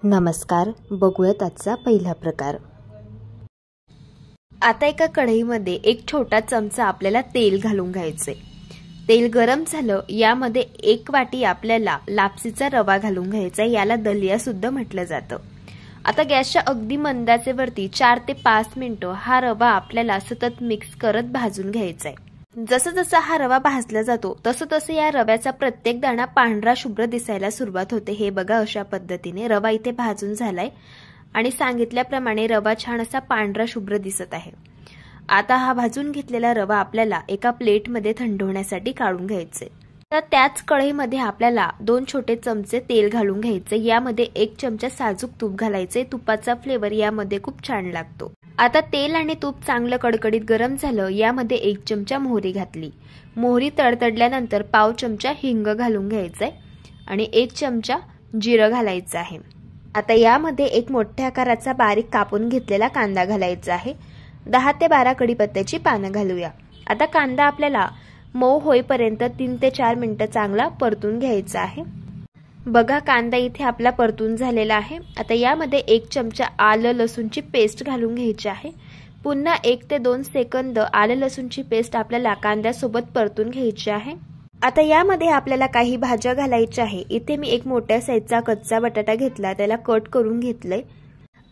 नमस्कार, बघूयात आजचा पहिला प्रकार। आता एका कढईमध्ये एक छोटा चमचा आपल्याला तेल घालून घ्यायचे। तेल गरम झालं, यामध्ये 1 वाटी आपल्याला लापसीचा रवा घालून घ्यायचा, याला दलिया सुद्धा म्हटलं जातं। आता गॅसच्या अगदी मंदाचे वरती 4 ते 5 मिनिटं हा रवा आपल्याला सतत मिक्स करत भाजून घ्यायचा आहे। जसं जसं हा रवा भाजला जातो तसं तसं या रव्याचा प्रत्येक दाणा पांढरा शुभ्र दिसायला सुरुवात होते। हे बघा, अशा पद्धतीने रवा इथे भाजून झालाय आणि सांगितल्याप्रमाणे रवा छान असा पांढरा शुभ्र दिसत आहे। आता हा भाजून घेतलेला रवा आपल्याला एका प्लेटमध्ये थंड होण्यासाठी काढून घ्यायचे। तर त्याच कढईमध्ये आपल्याला 2 छोटे चमचे तेल घालून घ्यायचे, यामध्ये 1 चमचा साजूक तूप घालायचे। तुपाचा फ्लेवर यामध्ये खूप छान लागतो। आता तेल आणि तूप चांगलं कडकडीत गरम झालं, यामध्ये 1 चमचा मोहरी घातली। मोहरी तडतडल्यानंतर पाव चमचा हिंग घालून घ्यायचंय आणि 1 चमचा जिरं घालायचं आहे। आता यामध्ये 1 मोठ्या आकाराचा बारीक कापून घेतलेला कांदा घालायचा आहे। 10 ते 12 कढीपत्त्याची पानं घालूया। आता कांदा आपल्याला मऊ होईपर्यंत 3 ते 4 मिनिटं चांगला परतून घ्यायचा आहे। बघा, कांदा इथे आपला परतून झालेला आहे। आता यामध्ये 1 चमचा आलं लसूणची पेस्ट घालून घ्यायची आहे। पुन्हा 1 ते 2 सेकंद आलं लसूणची पेस्ट आपल्याला कांद्यासोबत परतून घ्यायची आहे। आता यामध्ये आपल्याला काही भाज्या घालायच्या आहे। इथे मी 1 मोठ्या साईजचा कच्चा बटाटा घेतला, त्याला कट करून घेतलंय।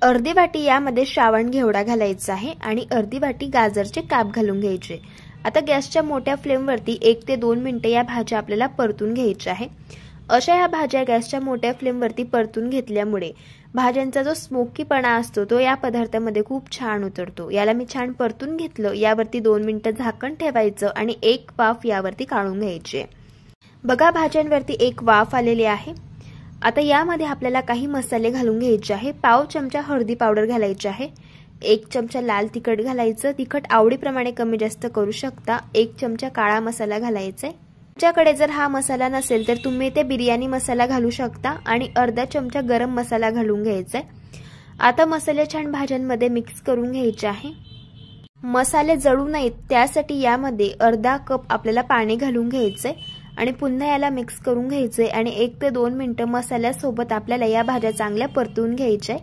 अर्धी वाटी यामध्ये श्रावण घेवडा घालायचा आहे आणि अर्धी वाटी गाजरचे काप घालून घ्यायचे। आता गॅसच्या मोठ्या फ्लेमवरती 1 ते 2 मिनिटं या भाज्या आपल्याला परतून घ्यायच्या आहे। अशा या भाज्या गॅसच्या मोठ्या फ्लेमवरती परतून घेतल्यामुळे भाज्यांचा जो स्मोकीपणा असतो तो या पदार्थामध्ये खूप छान उतरतो। याला मी छान परतून घेतलं, यावरती 2 मिनिटं झाकण ठेवायचं आणि 1 वाफ यावरती काढून घ्यायची। बघा, भाज्यांवरती 1 वाफ आलेली आहे। आता यामध्ये आपल्याला काही मसाले घालून घ्यायचे आहे। पाव चमचा हळदी पावडर घालायची आहे। 1 चमचा लाल तिखट घालायचं, तिखट आवडीप्रमाणे कमी जास्त करू शकता। 1 चमचा काळा मसाला घालायचा आहे। तुमच्याकडे जर हा मसाला नसेल तर तुम्ही ते बिर्याणी मसाला घालू शकता आणि अर्धा चमचा गरम मसाला घालून घ्यायचा आहे। आता मसाले छान भाज्यांमध्ये मिक्स करून घ्यायचे आहे। मसाले जळू नयेत त्यासाठी यामध्ये अर्धा कप आपल्याला पाणी घालून घ्यायचंय आणि पुन्हा याला मिक्स करून घ्यायचंय आणि 1 ते 2 मिनिटं मसाल्यासोबत आपल्याला या भाज्या चांगल्या परतून घ्यायच्या।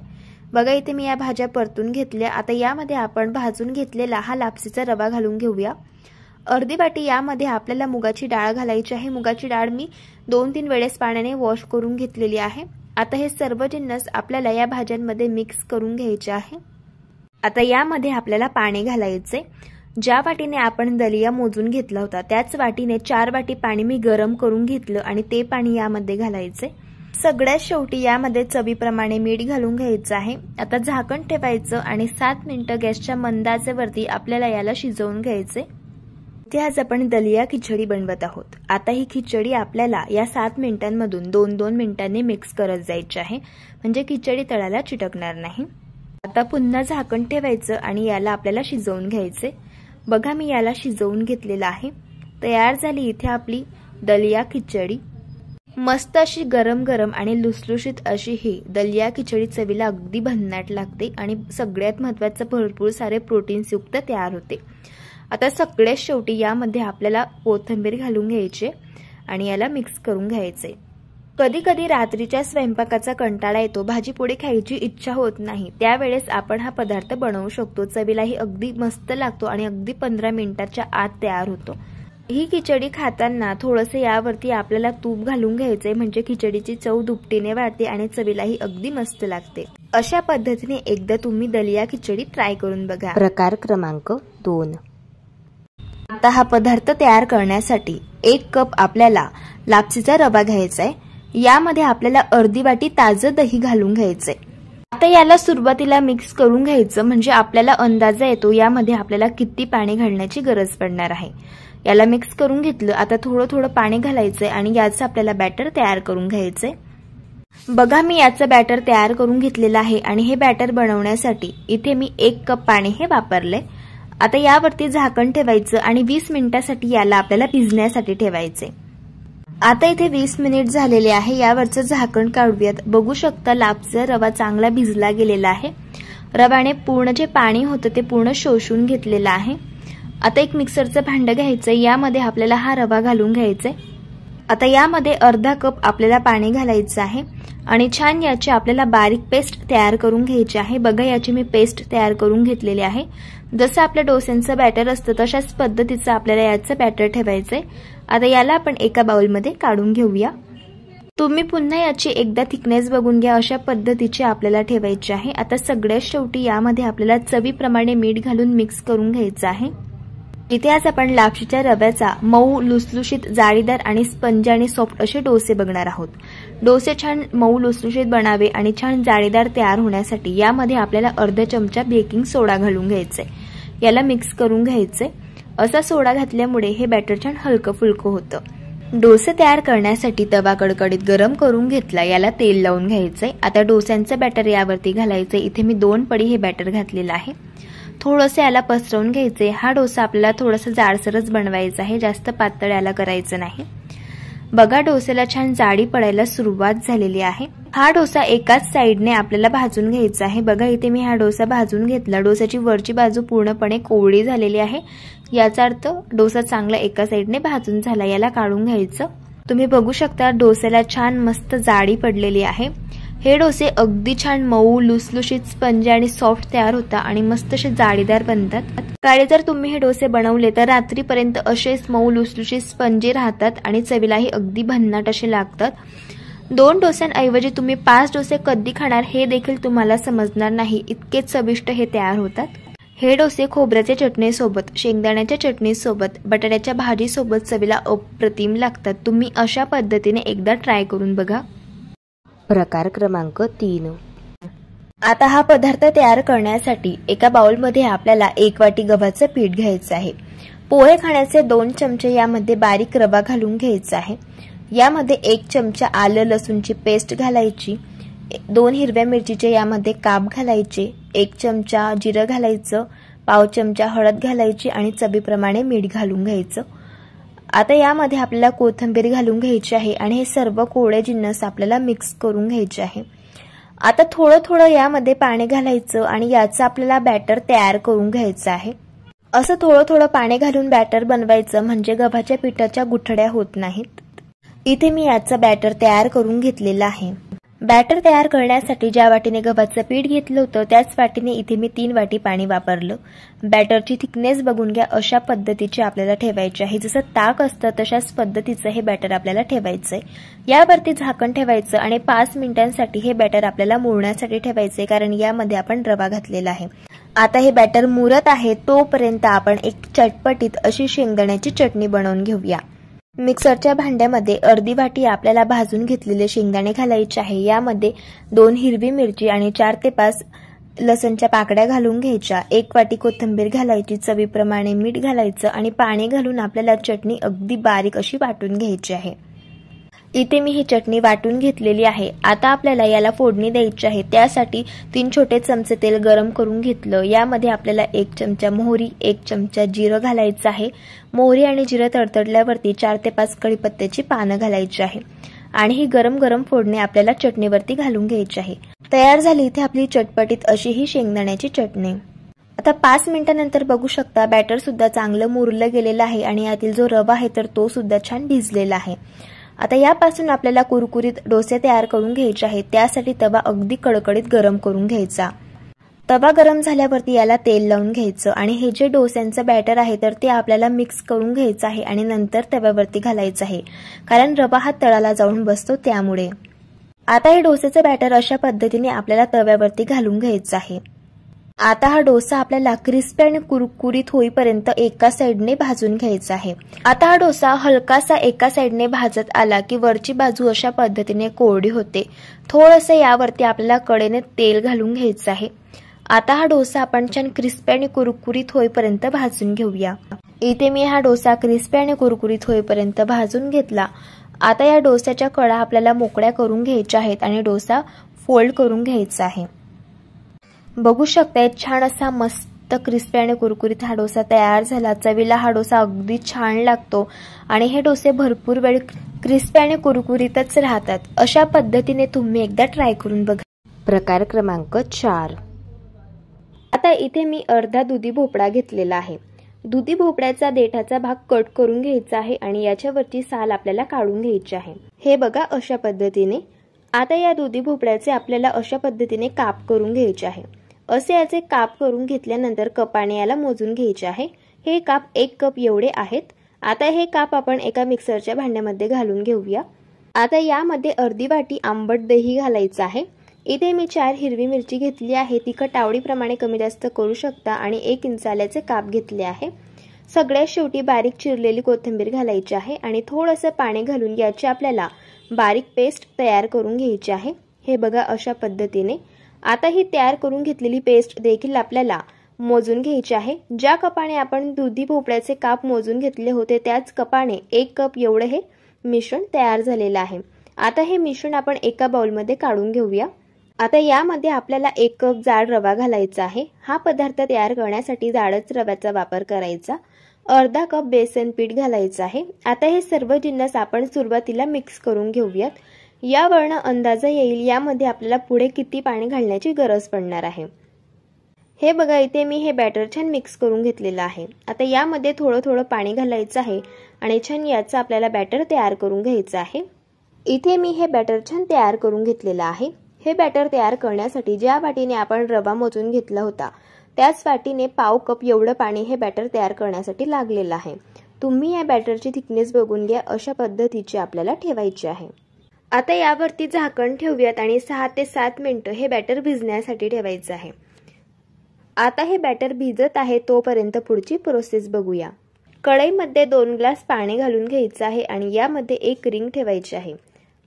बघा, इथे मी या भाज्या परतून घेतल्या। आता यामध्ये आपण भाजून घेतलेला हा लापसीचा रवा घालून घेऊया। अर्धी वाटी यामध्ये आपल्याला मुगाची डाळ घालायची आहे। मुगाची डाळ मी 2-3 वेळेस पाण्याने वॉश करून घेतलेली आहे। आता हे सर्व जिन्नस आपल्याला या भाज्यांमध्ये मिक्स करून घ्यायचे आहे। आता यामध्ये आपल्याला पाणी घालायचे। ज्या वाटीने आपण दलिया मोजून घेतला होता त्याच वाटीने 4 वाटी पाणी मी गरम करून घेतलं आणि ते पाणी यामध्ये घालायचे। सगळ्यात शेवटी यामध्ये चवीप्रमाणे मीठ घालून घ्यायचं आहे। आता झाकण ठेवायचं आणि 7 मिनिटं गॅसच्या मंद आचेवरती आपल्याला याला शिजवून घ्यायचे। इथे आज आपण दलिया खिचडी बनवत आहोत। आता ही खिचडी आपल्याला या 7 मिनिटांमधून 2-2 मिनिटांनी मिक्स करत जायची आहे, म्हणजे खिचडी तळाला चिटकणार नाही। आता पुन्हा झाकण ठेवायचं आणि याला आपल्याला शिजवून घ्यायचे। बघा, मी याला शिजवून घेतलेला आहे। तयार झाली इथे आपली दलिया खिचडी। मस्त अशी गरम गरम आणि लुसलुशीत अशी ही दलिया खिचडी चवीला अगदी भन्नाट लागते आणि सगळ्यात महत्त्वाचं भरपूर सारे प्रोटीन्स युक्त तयार होते। आता सगळ्यात शेवटी यामध्ये आपल्याला कोथिंबीर घालून घ्यायचे आणि याला मिक्स करून घ्यायचे। कधी कधी रात्रीच्या स्वयंपाकाचा कंटाळा येतो, भाजी पोळी खायची इच्छा होत नाही, त्यावेळेस आपण हा पदार्थ बनवू शकतो। चवीलाही अगदी मस्त लागतो आणि अगदी 15 मिनिटाच्या आत तयार होतो। ही खिचडी खाताना थोडंसं यावरती आपल्याला तूप घालून घ्यायचे, म्हणजे खिचडीची चव दुपटीने वाढते आणि चवीलाही अगदी मस्त लागते। अशा पद्धतीने एकदा तुम्ही दलिया खिचडी ट्राय करून बघा। प्रकार क्रमांक 2। आता हा पदार्थ तयार करण्यासाठी 1 कप आपल्याला लापसीचा रवा घ्यायचा आहे। यामध्ये आपल्याला अर्धी वाटी ताजं दही घालून घ्यायचंय। आता याला सुरुवातीला मिक्स करून घ्यायचं, म्हणजे आपल्याला अंदाजा येतो यामध्ये आपल्याला किती पाणी घालण्याची गरज पडणार आहे। याला मिक्स करून घेतलं। आता थोडं थोडं पाणी घालायचंय आणि याचं आपल्याला बॅटर तयार करून घ्यायचंय। बघा, मी याचं बॅटर तयार करून घेतलेलं आहे आणि हे बॅटर बनवण्यासाठी इथे मी 1 कप पाणी हे वापरलंय। आता यावरती झाकण ठेवायचं आणि 20 मिनिटांसाठी याला आपल्याला भिजण्यासाठी ठेवायचे। आता इथे 20 मिनिट झालेले आहे। यावरचं झाकण काढूयात। बघू शकता लापसीचा रवा चांगला भिजला गेलेला आहे। रव्याने पूर्ण जे पाणी होतं ते पूर्ण शोषून घेतलेलं आहे। आता एक मिक्सरचं भांडं घ्यायचं, यामध्ये आपल्याला हा रवा घालून घ्यायचा। आता यामध्ये अर्धा कप आपल्याला पाणी घालायचं आहे आणि छान याची आपल्याला बारीक पेस्ट तयार करून घ्यायची आहे। बघा याची मी पेस्ट तयार करून घेतलेली आहे। जसं आपल्या डोस्यांचं बॅटर असतं तशाच पद्धतीचं आपल्याला याचं बॅटर ठेवायचंय। आता याला आपण एका बाउलमध्ये काढून घेऊया। तुम्ही पुन्हा याची एकदा थिकनेस बघून घ्या, अशा पद्धतीची आपल्याला ठेवायची आहे। आता सगळ्यात शेवटी यामध्ये आपल्याला चवीप्रमाणे मीठ घालून मिक्स करून घ्यायचं आहे। इथे आज आपण लापशीच्या रव्याचा मऊ लुसलुशीत जाळीदार आणि स्पंज आणि सॉफ्ट असे डोसे बघणार आहोत। डोसे छान मऊ लुसलुशीत बनावे आणि छान जाळीदार तयार होण्यासाठी यामध्ये आपल्याला अर्धा चमचा बेकिंग सोडा घालून घ्यायचा आहे। याला मिक्स करून घ्यायचे। असा सोडा घातल्यामुळे हे बॅटर छान हलकं फुलकं होतं। डोसे तयार करण्यासाठी तवा कडकडीत गरम करून घेतला, याला तेल लावून घ्यायचंय। आता डोस्यांचं बॅटर यावरती घालायचंय। इथे मी 2 पडी हे बॅटर घातलेलं आहे। थोडंसं याला पसरवून घ्यायचे। हा डोसा आपल्याला थोडासा जाडसरच बनवायचा आहे, जास्त पातळ याला करायचं नाही। बघा डोस्याला छान जाडी पडायला सुरुवात झालेली आहे। हा डोसा एकाच साइडने आपल्याला भाजून घ्यायचा आहे। बघा इथे मी हा डोसा भाजून घेतला। डोसाची वरची बाजू पूर्णपणे कोवळी झालेली आहे, याचा अर्थ डोसा चांगला एका साइडने भाजून झाला। याला काढून घ्यायचं। तुम्ही बघू शकता डोस्याला छान मस्त जाडी पडलेली आहे। हे डोसे अगदी छान मऊ लुसलुशीत स्पंज आणि सॉफ्ट तयार होतात आणि मस्त असे जाळीदार बनतात। काळे जर तुम्ही हे डोसे बनवले तर रात्रीपर्यंत असेच मऊ लुसलुशीत स्पंजी राहतात आणि चवीलाही अगदी भन्नाट असे लागतात। 2 डोस्यांऐवजी तुम्ही 5 डोसे कधी खाणार हे देखील तुम्हाला समजणार नाही, इतके चविष्ट हे तयार होतात। हे डोसे खोबऱ्याच्या चटणीसोबत, शेंगदाण्याच्या चटणीसोबत, बटाट्याच्या भाजीसोबत चवीला अप्रतिम लागतात। तुम्ही अशा पद्धतीने एकदा ट्राय करून बघा। प्रकार क्रमांक 3। आता हा पदार्थ तयार करण्यासाठी एका बाउलमध्ये आपल्याला 1 वाटी गव्हाचं पीठ घ्यायचं आहे। पोहे खाण्याचे 2 चमचे यामध्ये बारीक रवा घालून घ्यायचा आहे। यामध्ये 1 चमचा आलं लसूणची पेस्ट घालायची, 2 हिरव्या मिरचीचे यामध्ये काप घालायचे, 1 चमचा जिरं घालायचं, पाव चमचा हळद घालायची आणि चवीप्रमाणे मीठ घालून घ्यायचं। आता यामध्ये आपल्याला कोथिंबीर घालून घ्यायची आहे आणि हे सर्व कोळे जिन्नस आपल्याला मिक्स करून घ्यायचे आहे। आता थोडं थोडं यामध्ये पाणी घालायचं आणि याचं आपल्याला बॅटर तयार करून घ्यायचं आहे। असं थोडं थोडं पाणी घालून बॅटर बनवायचं, म्हणजे गव्हाच्या पिठाच्या गुठळ्या होत नाहीत। इथे मी याचं बॅटर तयार करून घेतलेलं आहे। बॅटर तयार करण्यासाठी ज्या वाटीने गव्हाचं पीठ घेतलं होतं त्याच वाटीने इथे मी 3 वाटी पाणी वापरलं। बॅटरची थिकनेस बघून घ्या, अशा पद्धतीची आपल्याला ठेवायची आहे। जसं ताक असतं तशाच पद्धतीचं हे बॅटर आपल्याला ठेवायचंय। यावरती झाकण ठेवायचं आणि 5 मिनिटांसाठी हे बॅटर आपल्याला मुरण्यासाठी ठेवायचंय, कारण यामध्ये आपण रवा घातलेला आहे। आता हे बॅटर मुरत आहे तोपर्यंत आपण एक चटपटीत अशी शेंगदाण्याची चटणी बनवून घेऊया। मिक्सरच्या भांड्यामध्ये अर्धी वाटी आपल्याला भाजून घेतलेले शेंगदाणे घालायचे आहे। यामध्ये 2 हिरवी मिरची आणि 4 ते 5 लसणच्या पाकड्या घालून घ्यायच्या, 1 वाटी कोथिंबीर घालायची, चवीप्रमाणे मीठ घालायचं आणि पाणी घालून आपल्याला चटणी अगदी बारीक अशी वाटून घ्यायची आहे। इथे मी ही चटणी वाटून घेतलेली आहे। आता आपल्याला याला फोडणी द्यायची आहे। त्यासाठी 3 छोटे चमचे तेल गरम करून घेतलं। यामध्ये आपल्याला 1 चमचा मोहरी, 1 चमचा जिरं घालायचं आहे। मोहरी आणि जिरं तडतडल्यावरती 4 ते 5 कढीपत्त्याची पानं घालायची आहे आणि ही गरम गरम फोडणी आपल्याला चटणीवरती घालून घ्यायची आहे। तयार झाली इथे आपली चटपटीत अशी ही शेंगदाण्याची चटणी। आता 5 मिनिटांनंतर बघू शकता बॅटर सुद्धा चांगलं मुरलं गेलेलं आहे आणि यातील जो रवा आहे तर तो सुद्धा छान भिजलेला आहे। आता यापासून आपल्याला कुरकुरीत डोसे तयार करून घ्यायचे आहेत। त्यासाठी तवा अगदी कडकडीत गरम करून घ्यायचा। तवा गरम झाल्यावरती याला तेल लावून घ्यायचं आणि हे जे डोस्यांचं बॅटर आहे तर ते आपल्याला मिक्स करून घ्यायचं आहे आणि नंतर तव्यावरती घालायचं आहे, कारण रवा हा तळाला जाऊन बसतो त्यामुळे। आता हे डोस्याचं बॅटर अशा पद्धतीने आपल्याला तव्यावरती घालून घ्यायचं आहे। आता हा डोसा आपल्याला क्रिस्पी आणि कुरकुरीत होईपर्यंत एका साइडने भाजून घ्यायचा आहे। आता हा डोसा हलकासा एका साइडने भाजत आला की वरची बाजू अशा पद्धतीने कोरडी होते। थोडंसं यावरती आपल्याला कडेने तेल घालून घ्यायचं आहे। आता हा डोसा आपण छान क्रिस्पी आणि कुरकुरीत होईपर्यंत भाजून घेऊया। इथे मी हा डोसा क्रिस्पी आणि कुरकुरीत होईपर्यंत भाजून घेतला। आता या डोस्याच्या कडा आपल्याला मोकळ्या करून घ्यायच्या आहेत आणि डोसा फोल्ड करून घ्यायचा आहे। बघू शकताय छान असा मस्त क्रिस्पी आणि कुरकुरीत हा डोसा तयार झाला। चवीला हा डोसा अगदी छान लागतो आणि हे डोसे भरपूर वेळ क्रिस्पी आणि कुरकुरीतच राहतात। अशा पद्धतीने तुम्ही एकदा ट्राय करून बघा। प्रकार क्रमांक 4। आता इथे मी अर्धा दुधी भोपळा घेतलेला आहे। दुधी भोपळ्याचा देठाचा भाग कट करून घ्यायचा आहे आणि याच्यावरची साल आपल्याला काढून घ्यायची आहे। हे बघा अशा पद्धतीने। आता या दुधी भोपळ्याचे आपल्याला अशा पद्धतीने काप करून घ्यायचे आहे। असे याचे काप करून घेतल्यानंतर कपाने याला मोजून घ्यायचे आहे। हे काप 1 कप एवढे आहेत। आता हे काप आपण एका मिक्सरच्या भांड्यामध्ये घालून घेऊया। आता यामध्ये अर्धी वाटी आंबट दही घालायचं आहे। इथे मी 4 हिरवी मिरची घेतली आहे। तिखट आवडीप्रमाणे कमी जास्त करू शकता आणि 1 इंच आल्याचे काप घेतले आहे। सगळ्यात शेवटी बारीक चिरलेली कोथिंबीर घालायची आहे आणि थोडंसं पाणी घालून याची आपल्याला बारीक पेस्ट तयार करून घ्यायची आहे। हे बघा अशा पद्धतीने। आता ही तयार करून घेतलेली पेस्ट देखील आपल्याला मोजून घ्यायची आहे। ज्या कपाने आपण दुधी भोपळ्याचे काप मोजून घेतले होते त्याच कपाने 1 कप एवढे हे मिश्रण तयार झालेलं आहे। आता हे मिश्रण आपण एका बाउलमध्ये काढून घेऊया। आता यामध्ये आपल्याला 1 कप जाड रवा घालायचा आहे। हा पदार्थ तयार करण्यासाठी जाडच रव्याचा वापर करायचा। अर्धा कप बेसन पीठ घालायचं आहे। आता हे सर्व जिन्नस आपण सुरुवातीला मिक्स करून घेऊयात। यावरून अंदाजा येईल यामध्ये आपल्याला पुढे किती पाणी घालण्याची गरज पडणार आहे। हे बघा इथे मी हे बॅटर छान मिक्स करून घेतलेलं आहे। आता यामध्ये थोडं थोडं पाणी घालायचं आहे आणि छान याचं आपल्याला बॅटर तयार करून घ्यायचं आहे। इथे मी हे बॅटर छान तयार करून घेतलेलं आहे। हे बॅटर तयार करण्यासाठी ज्या वाटीने आपण रवा मोजून घेतला होता त्याच वाटीने पाव कप एवढं पाणी हे बॅटर तयार करण्यासाठी लागलेलं आहे। तुम्ही या बॅटरची थिकनेस बघून घ्या। अशा पद्धतीची आपल्याला ठेवायची आहे। आता यावरती झाकण ठेवूयात आणि 6 ते 7 मिनिटं हे बॅटर भिजण्यासाठी ठेवायचं आहे। आता हे बॅटर भिजत आहे तोपर्यंत पुढची प्रोसेस बघूया। कढईमध्ये 2 ग्लास पाणी घालून घ्यायचं आहे आणि यामध्ये 1 रिंग ठेवायची आहे।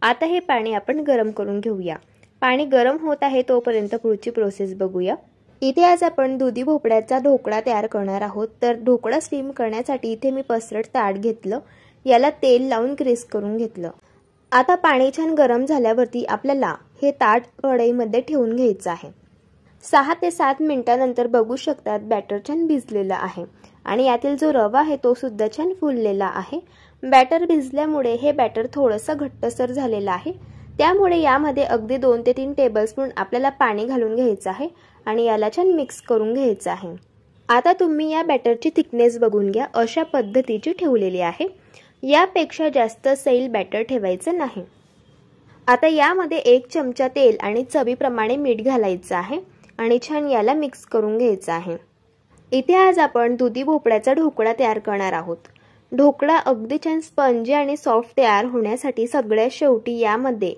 आता हे पाणी आपण गरम करून घेऊया। पाणी गरम होत आहे तोपर्यंत पुढची प्रोसेस बघूया। इथे आज आपण दुधी भोपळ्याचा ढोकळा तयार करणार आहोत। तर ढोकळा स्टीम करण्यासाठी इथे मी पसरट ताट घेतलं, याला तेल लावून ग्रीस करून घेतलं। आता पाणी छान गरम झाल्यावरती आपल्याला हे ताट कढईमध्ये ठेवून घ्यायचं आहे। 6 ते 7 मिनिटांनंतर बघू शकतात बॅटर छान भिजलेलं आहे आणि यातील जो रवा आहे तो सुद्धा छान फुललेला आहे। बॅटर भिजल्यामुळे हे बॅटर थोडंसं घट्टसर झालेलं आहे। त्यामुळे यामध्ये अगदी 2 ते 3 टेबलस्पून आपल्याला पाणी घालून घ्यायचं आहे आणि याला छान मिक्स करून घ्यायचं आहे। आता तुम्ही या बॅटरची थिकनेस बघून घ्या। अशा पद्धतीची ठेवलेली आहे। यापेक्षा जास्त सैल बॅटर ठेवायचं नाही। आता यामध्ये 1 चमचा तेल आणि चवीप्रमाणे मीठ घालायचं आहे आणि छान याला मिक्स करून घ्यायचं आहे। इथे आज आपण दुधी भोपळ्याचा ढोकळा तयार करणार आहोत। ढोकळा अगदी छान स्पंजी आणि सॉफ्ट तयार होण्यासाठी सगळ्यात शेवटी यामध्ये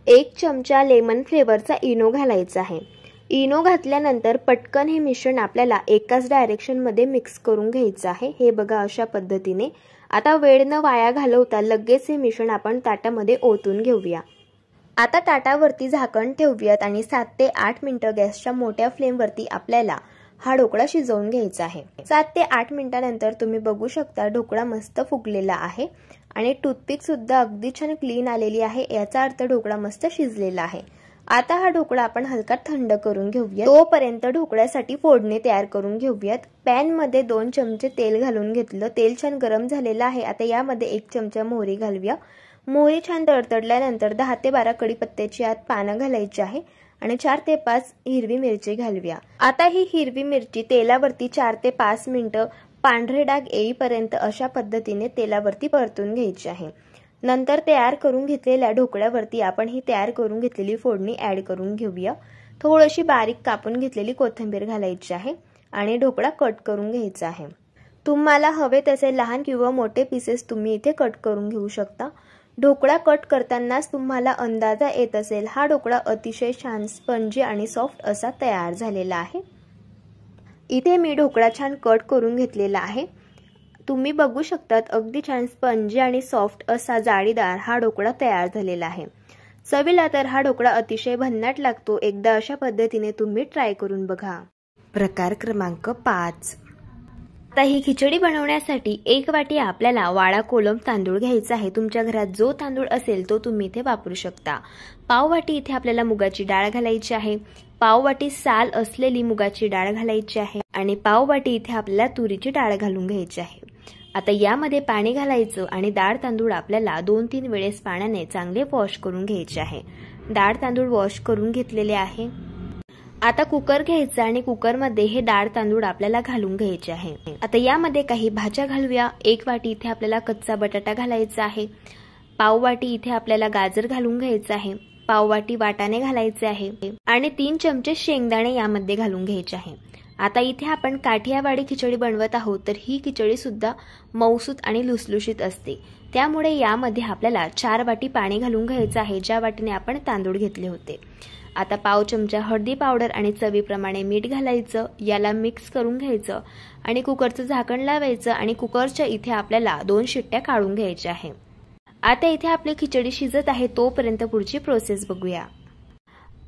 1 चमचा लेमन फ्लेवरचा इनो घालायचा आहे। इनो घातल्यानंतर पटकन हे मिश्रण आपल्याला एकाच डायरेक्शनमध्ये मिक्स करून घ्यायचं आहे। हे बघा अशा पद्धतीने। आता वेळ न वाया घालवता लगेच हे मिश्रण आपण ताटामध्ये ओतून घेऊया। आता ताटावरती झाकण ठेवूयात आणि 7 ते 8 मिनिटं गॅसच्या मोठ्या फ्लेमवरती आपल्याला हा ढोकळा शिजवून घ्यायचा आहे। 7 ते 8 मिनिटांनंतर तुम्ही बघू शकता ढोकळा मस्त फुगलेला आहे आणि टूथपिक सुद्धा अगदी छान क्लीन आलेली आहे। याचा अर्थ ढोकळा मस्त शिजलेला आहे। आता हा ढोकळा आपण हलका थंड करून घेऊया। तोपर्यंत ढोकळ्यासाठी फोडणी तयार करून घेऊयात। पॅन मध्ये 2 चमचे तेल घालून घेतलं। तेल छान गरम झालेलं आहे। आता यामध्ये 1 चमचा मोहरी घालूया। मोहरी छान तडतडल्यानंतर 10 ते 12 कढीपत्त्याची आत पानं घालायची आहे आणि 4 ते 5 हिरवी मिरची घालूया। आता ही हिरवी मिरची तेलावरती 4 ते 5 मिनिटं पांढरे डाग येईपर्यंत अशा पद्धतीने तेलावरती परतून घ्यायची आहे। नंतर तयार करून घेतलेल्या ढोकळ्यावरती आपण ही तयार करून घेतलेली फोडणी ऍड करून घेऊया। थोडीशी बारीक कापून घेतलेली कोथिंबीर घालायची आहे आणि ढोकळा कट करून घ्यायचा आहे। तुम्हाला हवे तसे लहान किंवा मोठे पीसेस तुम्ही इथे कट करून घेऊ शकता। ढोकळा कट करतानाच तुम्हाला अंदाजा येत असेल हा ढोकळा अतिशय छान स्पंजी आणि सॉफ्ट असा तयार झालेला आहे। इथे मी ढोकळा छान कट करून घेतलेला आहे। तुम्ही बघू शकतात अगदी छान स्पंजी आणि सॉफ्ट असा जाळीदार हा ढोकळा तयार झालेला आहे। चवीला तर हा ढोकळा अतिशय भन्नाट लागतो। एकदा अशा पद्धतीने तुम्ही ट्राय करून बघा। प्रकार क्रमांक 5। आता ही खिचडी बनवण्यासाठी 1 वाटी आपल्याला वाळा कोलम तांदूळ घ्यायचा आहे। तुमच्या घरात जो तांदूळ असेल तो तुम्ही इथे वापरू शकता। पाव वाटी इथे आपल्याला मुगाची डाळ घालायची आहे। पाव वाटी साल असलेली मुगाची डाळ घालायची आहे आणि पाव वाटी इथे आपल्याला तुरीची डाळ घालून घ्यायची आहे। आता यामध्ये पाणी घालायचं आणि डाळ तांदूळ आपल्याला 2-3 वेळेस पाण्याने चांगले वॉश करून घ्यायचे आहे। डाळ तांदूळ वॉश करून घेतलेले आहे। आता कुकर घ्यायचा आणि कुकरमध्ये हे डाळ तांदूळ आपल्याला घालून घ्यायचे आहे। आता यामध्ये काही भाज्या घालूया। 1 वाटी इथे आपल्याला कच्चा बटाटा घालायचा आहे। पाव वाटी इथे आपल्याला गाजर घालून घ्यायचं आहे। पाववाटी वाटाणे घालायचे आहे आणि 3 चमचे शेंगदाणे यामध्ये घालून घ्यायचे आहे। आता इथे आपण काठियावाडी खिचडी बनवत आहोत, तर ही खिचडी सुद्धा मऊसूत आणि लुसलुशीत असते, त्यामुळे यामध्ये आपल्याला 4 वाटी पाणी घालून घ्यायचं आहे, ज्या वाटीने आपण तांदूळ घेतले होते। आता पाव चमचा हळदी पावडर आणि चवीप्रमाणे मीठ घालायचं, याला मिक्स करून घ्यायचं आणि कुकरचं झाकण लावायचं आणि कुकरच्या इथे आपल्याला 2 शिट्ट्या काढून घ्यायच्या आहे। आता इथे आपली खिचडी शिजत आहे, तोपर्यंत पुढची प्रोसेस बघूया।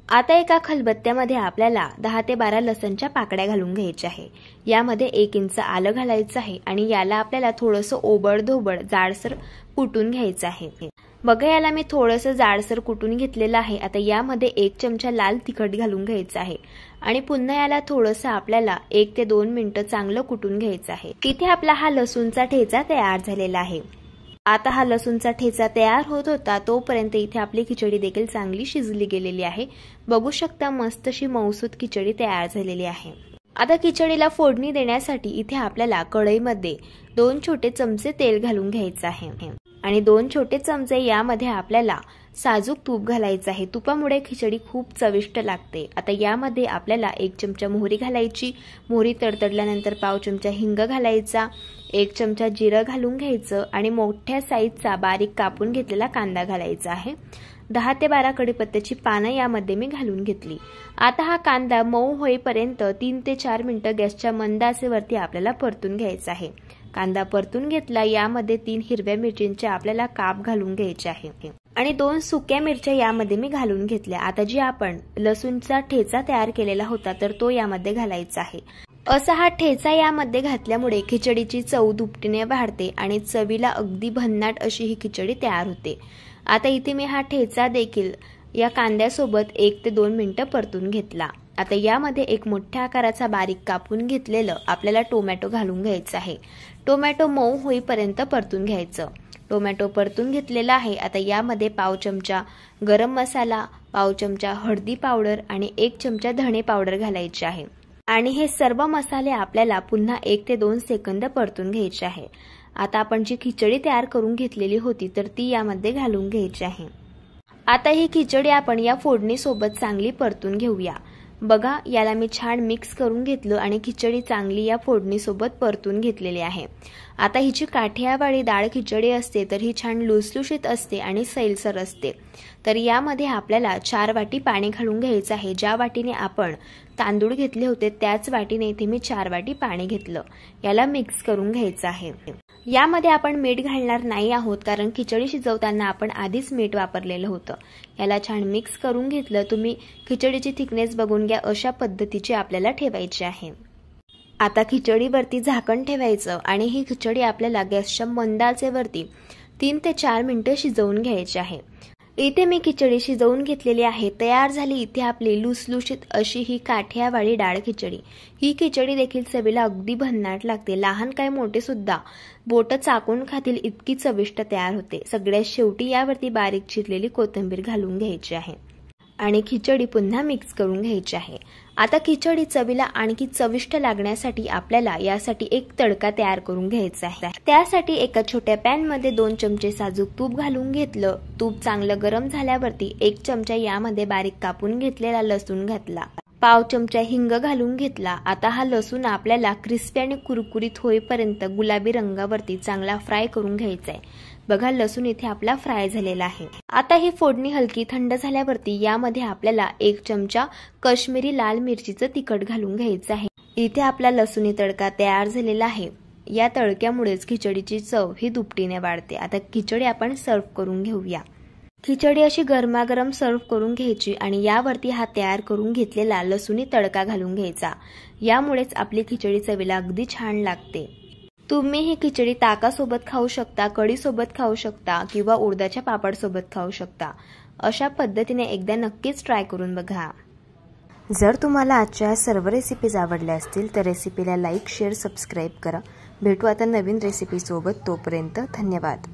आता एका खलबत्त्यामध्ये आपल्याला 10 ते 12 लसणच्या पाकड्या घालून घ्यायच्या आहे। यामध्ये 1 इंच आलं घालायचं आहे आणि याला आपल्याला थोडंसं ओबड-धोबड जाडसर कुटून घ्यायचं आहे। बघा, याला मी थोडंसं जाडसर कुटून घेतलेलं आहे। आता यामध्ये 1 चमचा लाल तिखट घालून घ्यायचं आहे आणि पुन्हा याला थोडंसं आपल्याला 1 ते 2 मिनिटं चांगलं कुटून घ्यायचं आहे। इथे आपला हा लसूणचा ठेचा तयार झालेला आहे। आता हा लसूणचा ठेचा तयार होत होता, तोपर्यंत इथे आपली खिचडी देखील चांगली शिजली गेलेली आहे। बघू शकता, मस्त अशी मऊसूत खिचडी तयार झालेली आहे। आता खिचडीला फोडणी देण्यासाठी इथे आपल्याला कढईमध्ये 2 छोटे चमचे तेल घालून घ्यायचं आहे आणि 2 छोटे चमचे यामध्ये आपल्याला साजूक तूप घालायचं आहे। तुपामुळे खिचडी खूप चविष्ट लागते। आता यामध्ये आपल्याला 1 चमचा मोहरी घालायची, मोहरी तडतडल्यानंतर पाव चमचा हिंग घालायचा, 1 चमचा जिरं घालून घ्यायचं आणि मोठ्या साईजचा बारीक कापून घेतलेला कांदा घालायचा आहे। 10 ते 12 कढीपत्त्याची पानं यामध्ये मी घालून घेतली। आता हा कांदा मऊ होईपर्यंत 3 ते 4 मिनिटं गॅसच्या मंद आचेवरती आपल्याला परतून घ्यायचा आहे। कांदा परतून घेतला, यामध्ये 3 हिरव्या मिरचींचे आपल्याला काप घालून घ्यायचे आहे आणि 2 सुक्या मिरच्या यामध्ये मी घालून घेतल्या। आता जी आपण लसूणचा ठेचा तयार केलेला होता, तर तो यामध्ये घालायचा आहे। असा हा ठेचा यामध्ये घातल्यामुळे खिचडीची चव दुपटीने वाढते आणि चवीला अगदी भन्नाट अशी ही खिचडी तयार होते। आता इथे मी हा ठेचा देखील या कांद्यासोबत 1 ते 2 मिनिटं परतून घेतला। आता यामध्ये एक मोठ्या आकाराचा बारीक कापून घेतलेलं आपल्याला टोमॅटो घालून घ्यायचं आहे। टोमॅटो मऊ होईपर्यंत परतून घ्यायचं। टोमॅटो परतून घेतलेला आहे। आता यामध्ये पाव चमचा गरम मसाला, पाव चमचा हळदी पावडर आणि 1 चमचा धणे पावडर घालायचे आहे आणि हे सर्व मसाले आपल्याला पुन्हा 1 ते 2 सेकंद परतून घ्यायचे आहे। आता आपण जी खिचडी तयार करून घेतलेली होती, तर ती यामध्ये घालून घ्यायची आहे। आता ही खिचडी आपण या फोडणीसोबत चांगली परतून घेऊया। बघा, याला मी छान मिक्स करून घेतलं आणि खिचडी चांगली या फोडणीसोबत परतून घेतलेली आहे। आता ही जी काठियावाडी डाळ खिचडी असते, तर ही छान लुसलुशीत असते आणि सैलसर असते। तर यामध्ये आपल्याला 4 वाटी पाणी घालून घ्यायचं आहे। ज्या वाटीने आपण तांदूळ घेतले होते, त्याच वाटीने इथे मी 4 वाटी पाणी घेतलं। याला मिक्स करून घ्यायचं आहे। यामध्ये आपण मीठ घालणार नाही आहोत, कारण खिचडी शिजवताना आपण आधीच मीठ वापरलेलं होतं। याला छान मिक्स करून घेतलं। तुम्ही खिचडीची थिकनेस बघून घ्या, अशा पद्धतीची आपल्याला ठेवायची आहे। आता खिचडीवरती झाकण ठेवायचं आणि ही खिचडी आपल्याला गॅसच्या मंद आचेवरती 3 ते 4 मिनिटं शिजवून घ्यायची आहे। इथे मी खिचडी शिजवून घेतलेली आहे, तयार झाली इथे आपली लुसलुशीत अशी ही काठियावाडी डाळ खिचडी। ही खिचडी देखील चवीला अगदी भन्नाट लागते। लहान काय मोठे सुद्धा बोटं चाकून खातील इतकी चविष्ट तयार होते। सगळ्यात शेवटी यावरती बारीक चिरलेली कोथिंबीर घालून घ्यायची आहे आणि खिचडी पुन्हा मिक्स करून घ्यायची आहे। आता खिचडी चवीला आणखी चविष्ट लागण्यासाठी आपल्याला यासाठी एक तडका तयार करून घ्यायचा आहे। त्यासाठी एका छोट्या पॅन मध्ये 2 चमचे साजूक तूप घालून घेतलं। तूप चांगलं गरम झाल्यावरती 1 चमचा यामध्ये बारीक कापून घेतलेला लसूण घातला, पाव चमचा हिंग घालून घेतला। आता हा लसूण आपल्याला क्रिस्पी आणि कुरकुरीत होईपर्यंत गुलाबी रंगावरती चांगला फ्राय करून घ्यायचा आहे। बघा, लसूण इथे आपला फ्राय झालेला आहे। आता ही फोडणी हलकी थंड झाल्यावरती यामध्ये आपल्याला 1 चमचा काश्मीरी लाल मिरचीचं तिखट घालून घ्यायचं आहे। इथे आपला लसूणी तडका तयार झालेला आहे। या तडक्यामुळेच खिचडीची चव ही दुपटीने वाढते। आता खिचडी आपण सर्व्ह करून घेऊया। खिचडी अशी गरमागरम सर्व्ह करून घ्यायची आणि यावरती हा तयार करून घेतलेला लसूणी तडका घालून घ्यायचा। यामुळेच आपली खिचडी चवीला अगदी छान लागते। तुम्ही ही खिचडी ताकासोबत खाऊ शकता, कढीसोबत खाऊ शकता किंवा उडदाच्या पापडसोबत खाऊ शकता। अशा पद्धतीने एकदा नक्कीच ट्राय करून बघा। जर तुम्हाला आजच्या सर्व रेसिपीज आवडल्या असतील तर रेसिपीला लाईक, शेअर, सबस्क्राईब करा। भेटू आता नवीन रेसिपी सोबत। तोपर्यंत धन्यवाद।